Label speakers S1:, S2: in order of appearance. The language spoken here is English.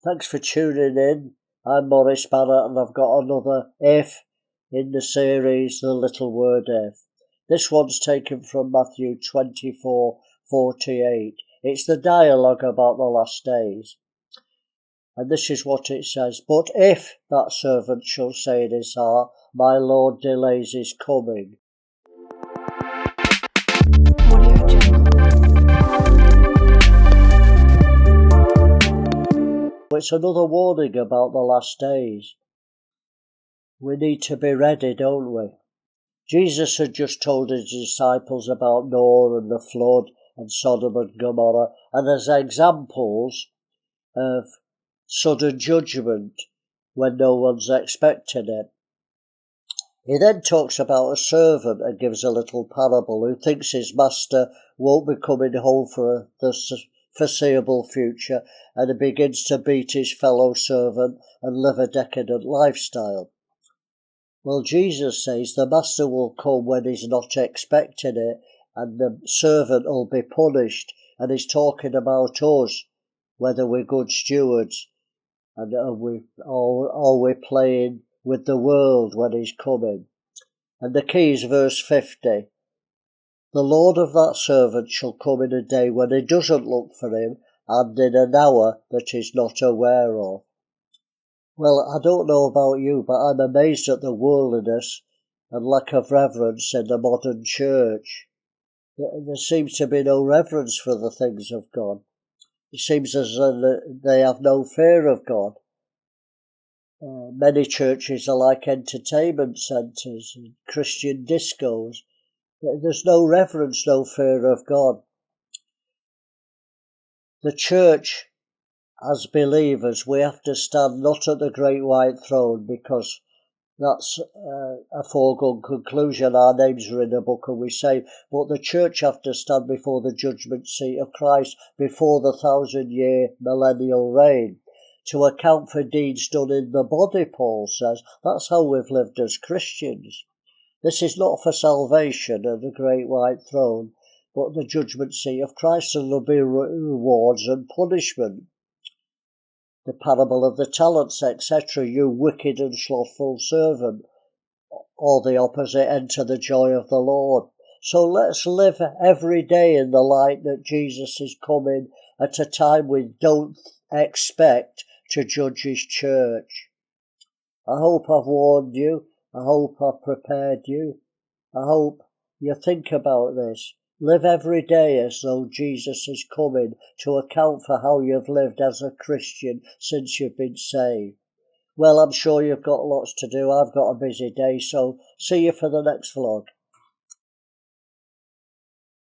S1: Thanks for tuning in. I'm Maurice Barratt and I've got another if in the series, The Little Word If. This one's taken from Matthew 24:48. It's the dialogue about the last days. And this is what it says. But if that servant shall say in his heart, my Lord delays his coming. It's another warning about the last days. We need to be ready, don't we? Jesus had just told his disciples about Noah and the flood and Sodom and Gomorrah, and as examples of sudden judgment when no one's expecting it. He then talks about a servant and gives a little parable who thinks his master won't be coming home for the foreseeable future, and he begins to beat his fellow servant and live a decadent lifestyle. Well, Jesus says the master will come when he's not expecting it, and the servant will be punished, and he's talking about us, whether we're good stewards, and are we playing with the world when he's coming. And the key is verse 50. The Lord of that servant shall come in a day when he doesn't look for him, and in an hour that he's not aware of. Well, I don't know about you, but I'm amazed at the worldliness and lack of reverence in the modern church. There seems to be no reverence for the things of God. It seems as though they have no fear of God. Many churches are like entertainment centres and Christian discos. There's no reverence, no fear of God. The church, as believers, we have to stand not at the great white throne, because that's a foregone conclusion. Our names are in the book and we say, but the church have to stand before the judgment seat of Christ, before the 1,000-year millennial reign, to account for deeds done in the body, Paul says. That's how we've lived as Christians. This is not for salvation and the great white throne, but the judgment seat of Christ, and there'll be rewards and punishment. The parable of the talents, etc., you wicked and slothful servant, or the opposite, enter the joy of the Lord. So let's live every day in the light that Jesus is coming at a time we don't expect to judge his church. I hope I've warned you. I hope I've prepared you. I hope you think about this. Live every day as though Jesus is coming to account for how you've lived as a Christian since you've been saved. Well, I'm sure you've got lots to do. I've got a busy day, so see you for the next vlog.